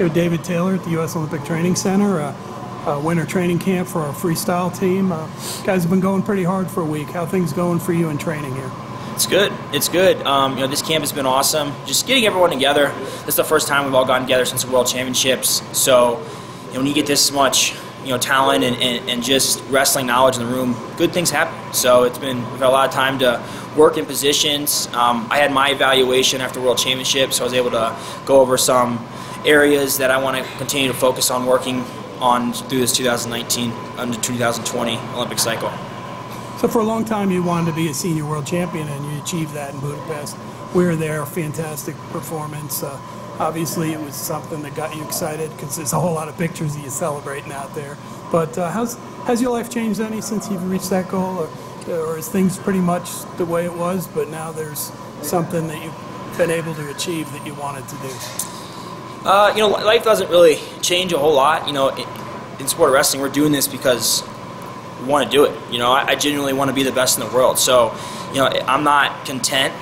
Here with David Taylor at the U.S. Olympic Training Center, winter training camp for our freestyle team. Guys have been going pretty hard for a week. How are things going for you in training here? It's good. It's good. This camp has been awesome. Just getting everyone together. This is the first time we've all gotten together since the World Championships. So, when you get this much, talent and just wrestling knowledge in the room, good things happen. So we've had a lot of time to work in positions. I had my evaluation after World Championships, so I was able to go over some areas that I want to continue to focus on working on through this 2019 under 2020 Olympic cycle. So for a long time you wanted to be a senior world champion, and you achieved that in Budapest. We were there, fantastic performance. Obviously it was something that got you excited because there's a whole lot of pictures of you celebrating out there. But has your life changed any since you've reached that goal, or is things pretty much the way it was, but now there's something that you've been able to achieve that you wanted to do? Life doesn't really change a whole lot. In sport wrestling, we're doing this because we want to do it. I genuinely want to be the best in the world. So, I'm not content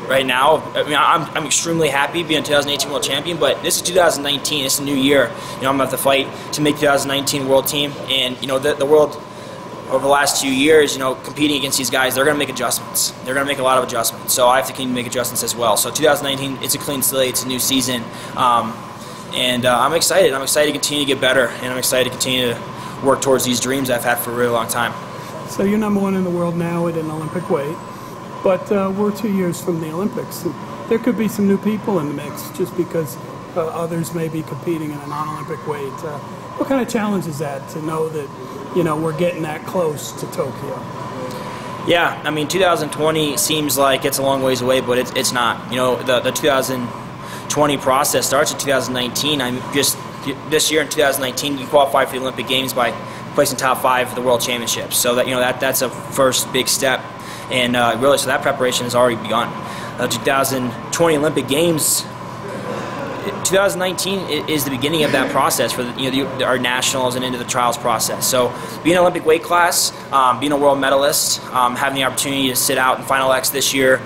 right now. I'm extremely happy being a 2018 world champion, but this is 2019. It's a new year. I'm going to have to fight to make 2019 world team. And, the world over the last 2 years, competing against these guys, they're going to make adjustments. They're going to make a lot of adjustments. So I have to continue to make adjustments as well. So 2019, it's a clean slate. It's a new season. And I'm excited. I'm excited to continue to get better, and I'm excited to continue to work towards these dreams I've had for a really long time. So you're #1 in the world now at an Olympic weight, but we're 2 years from the Olympics. And there could be some new people in the mix just because others may be competing in a non-Olympic weight. What kind of challenge is that to know that we're getting that close to Tokyo? Yeah, 2020 seems like it's a long ways away, but it's not. The 2020 process starts in 2019. This year in 2019, you qualify for the Olympic Games by placing top 5 for the World Championships. So that's a first big step, and really, so that preparation has already begun. 2020 Olympic Games. 2019 is the beginning of that process for our nationals and into the trials process. So being an Olympic weight class, being a world medalist, having the opportunity to sit out in Final X this year,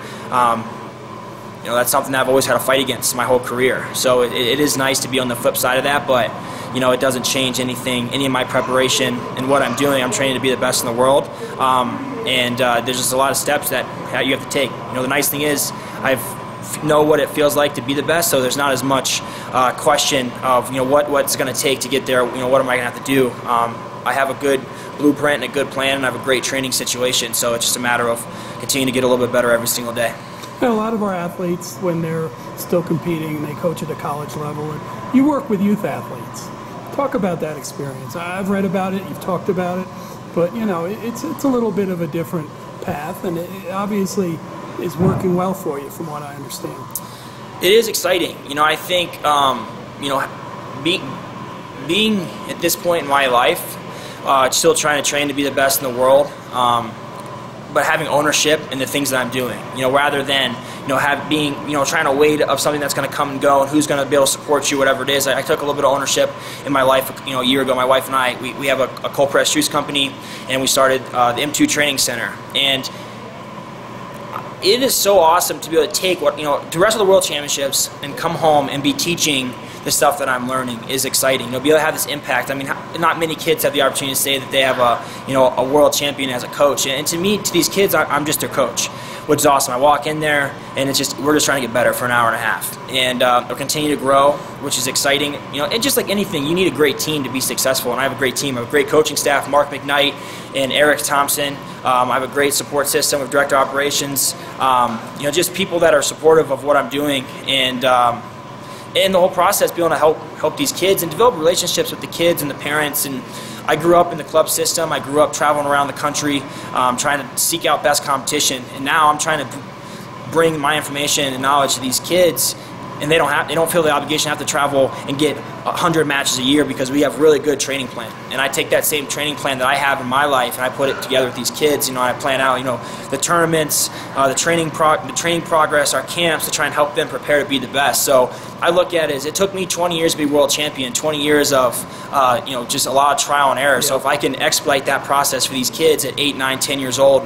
that's something that I've always had to fight against my whole career. So it is nice to be on the flip side of that, but it doesn't change any of my preparation and what I'm doing. I'm training to be the best in the world, and there's just a lot of steps that you have to take. The nice thing is know what it feels like to be the best, so there's not as much question of what's going to take to get there. What am I going to have to do? I have a good blueprint and a good plan, and I have a great training situation, so it's just a matter of continuing to get a little bit better every single day. A lot of our athletes, when they're still competing, they coach at a college level, and you work with youth athletes. Talk about that experience. I've read about it, you've talked about it, but it's a little bit of a different path, and it obviously is working well for you, from what I understand. It is exciting. I think being at this point in my life, still trying to train to be the best in the world, but having ownership in the things that I'm doing. Rather than trying to wait of something that's going to come and go and who's going to be able to support you, whatever it is. I took a little bit of ownership in my life. A year ago, my wife and I, we have a cold press juice company, and we started the M2 Training Center. And it is so awesome to be able to take to wrestle the World Championships and come home and be teaching the stuff that I'm learning is exciting. Be able to have this impact. Not many kids have the opportunity to say that they have a world champion as a coach. And to me, to these kids, I'm just their coach, which is awesome. I walk in there, and we're just trying to get better for an hour and a half, and we'll continue to grow, which is exciting. And just like anything, you need a great team to be successful. And I have a great team. I have a great coaching staff, Mark McKnight and Eric Thompson. I have a great support system with director of operations. Just people that are supportive of what I'm doing, and the whole process, being able to help these kids and develop relationships with the kids and the parents. And I grew up in the club system. I grew up traveling around the country, trying to seek out best competition. And now I'm trying to bring my information and knowledge to these kids, and they don't feel the obligation to have to travel and get 100 matches a year, because we have really good training plan. And I take that same training plan that I have in my life, and I put it together with these kids. I plan out the tournaments, the training progress, our camps, to try and help them prepare to be the best. So I look at it as it took me 20 years to be world champion, 20 years of just a lot of trial and error. Yeah. So if I can exploit that process for these kids at 8, 9, 10 years old,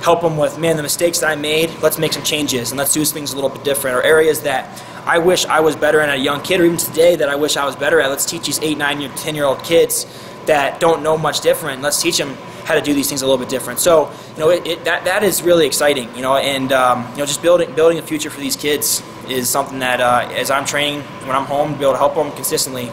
help them with, man, the mistakes that I made, let's make some changes and let's do things a little bit different, or areas that I wish I was better at a young kid, or even today that I wish I was better at. Let's teach these 8, 9, 10-year-old kids that don't know much different. Let's teach them how to do these things a little bit different. So, that is really exciting, and just building a future for these kids is something that as I'm training when I'm home, to be able to help them consistently.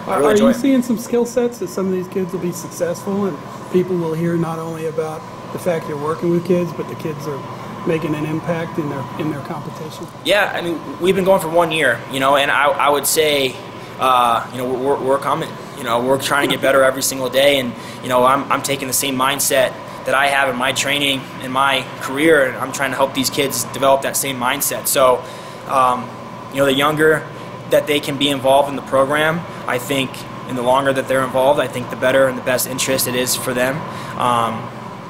I really enjoy Are you it. seeing some skill sets that some of these kids will be successful, and people will hear not only about the fact you're working with kids, but the kids are making an impact in their competition? Yeah, I mean, we've been going for 1 year, and I would say, we're coming. We're trying to get better every single day, and I'm taking the same mindset that I have in my training, in my career, and I'm trying to help these kids develop that same mindset. So, the younger that they can be involved in the program, I think, and the longer that they're involved, I think the better and the best interest it is for them.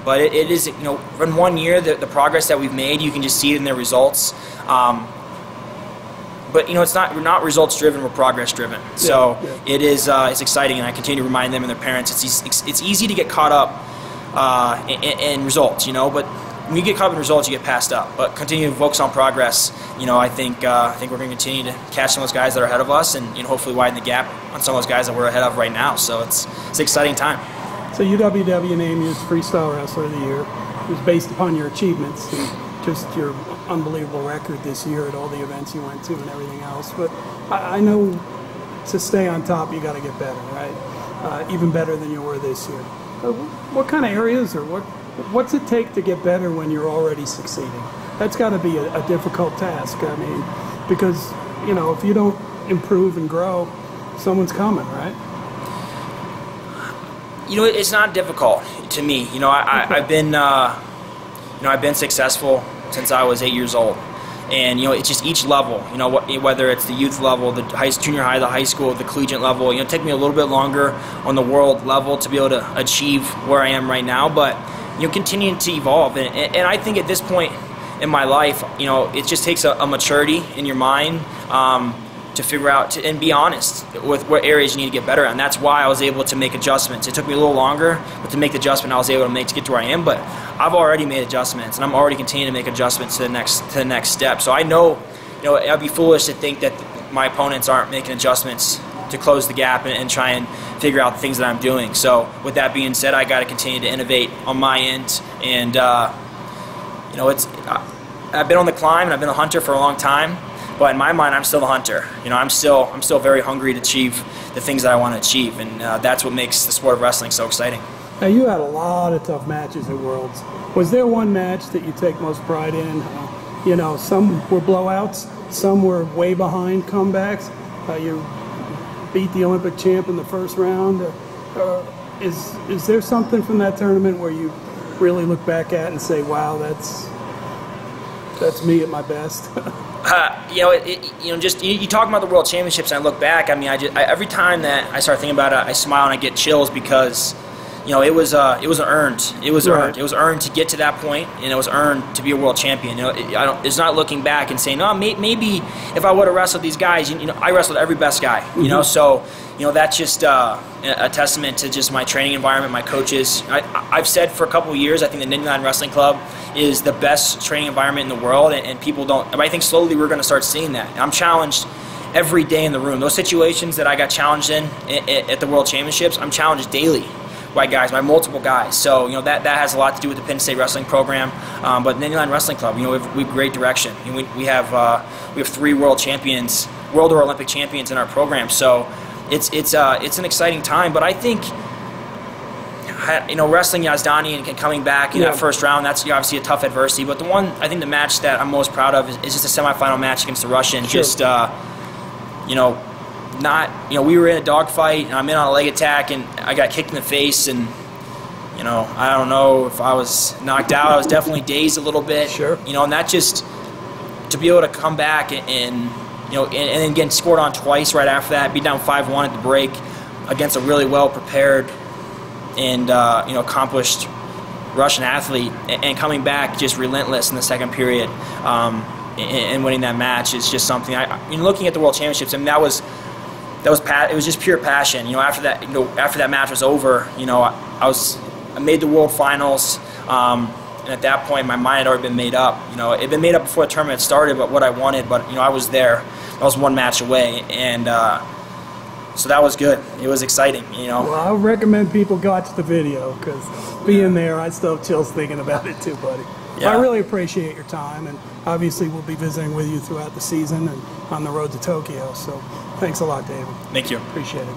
But it is, in 1 year, the progress that we've made, you can just see it in their results. But we're not results driven, we're progress driven. So it is, it's exciting, and I continue to remind them and their parents. It's easy to get caught up in results, but when you get caught up in results, you get passed up. But continue to focus on progress. I think we're going to continue to catch some of those guys that are ahead of us, and hopefully widen the gap on some of those guys that we're ahead of right now. So it's an exciting time. So UWW named you as Freestyle Wrestler of the Year. It was based upon your achievements and just your unbelievable record this year at all the events you went to and everything else. But I know to stay on top, you got to get better, right? Even better than you were this year. What kind of areas, or what's it take to get better when you're already succeeding? That's got to be a difficult task. I mean, because if you don't improve and grow, someone's coming, right? It's not difficult to me. I've been successful since I was 8 years old, and it's just each level. Whether it's the youth level, the junior high, the high school, the collegiate level. It took me a little bit longer on the world level to be able to achieve where I am right now, but continuing to evolve. And I think at this point in my life, it just takes a maturity in your mind. To figure out and be honest with what areas you need to get better at. And that's why I was able to make adjustments. It took me a little longer, but to make the adjustment I was able to make to get to where I am. But I've already made adjustments, and I'm already continuing to make adjustments to the next step. So I know, I'd be foolish to think that my opponents aren't making adjustments to close the gap and try and figure out the things that I'm doing. So with that being said, I got to continue to innovate on my end. And I've been on the climb, and I've been a hunter for a long time. But in my mind, I'm still the hunter. I'm still very hungry to achieve the things that I want to achieve, and that's what makes the sport of wrestling so exciting. Now, you had a lot of tough matches at Worlds. Was there one match that you take most pride in? Some were blowouts, some were way behind comebacks. You beat the Olympic champ in the first round. Is there something from that tournament where you really look back at and say, "Wow, that's me at my best"? You talk about the World Championships, and I look back. I mean, every time that I start thinking about it, I smile and I get chills because, it was earned. It was earned. It was earned to get to that point, and it was earned to be a world champion. It's not looking back and saying, "No, maybe if I would have wrestled these guys." I wrestled every best guy. So that's just a testament to just my training environment, my coaches. I've said for a couple of years, I think the Ninja Line Wrestling Club is the best training environment in the world, and people don't. I think slowly we're going to start seeing that. I'm challenged every day in the room. Those situations that I got challenged in at the World Championships, I'm challenged daily by guys, by multiple guys. So that has a lot to do with the Penn State Wrestling program. But Ninja Line Wrestling Club, we have great direction. We have 3 world champions, world or Olympic champions in our program. So it's an exciting time. But I think wrestling Yazdani and coming back in that first round, that's obviously a tough adversity. But I think the match that I'm most proud of is just a semifinal match against the Russian. Sure. Just we were in a dogfight, and I'm in on a leg attack, and I got kicked in the face, and I don't know if I was knocked out. I was definitely dazed a little bit. Sure. And that just to be able to come back and then get scored on twice right after that, be down 5-1 at the break against a really well prepared and accomplished Russian athlete, and coming back just relentless in the second period and winning that match is just something. Looking at the World Championships, I mean, it was just pure passion. After that match was over, I made the World Finals, and at that point my mind had already been made up. It had been made up before the tournament started, but what I wanted. But I was there. I was one match away, and so that was good. It was exciting, you know. Well, I recommend people watch the video, because being there, I still have chills thinking about it too, buddy. Yeah. I really appreciate your time, and obviously we'll be visiting with you throughout the season and on the road to Tokyo. So thanks a lot, David. Thank you. Appreciate it.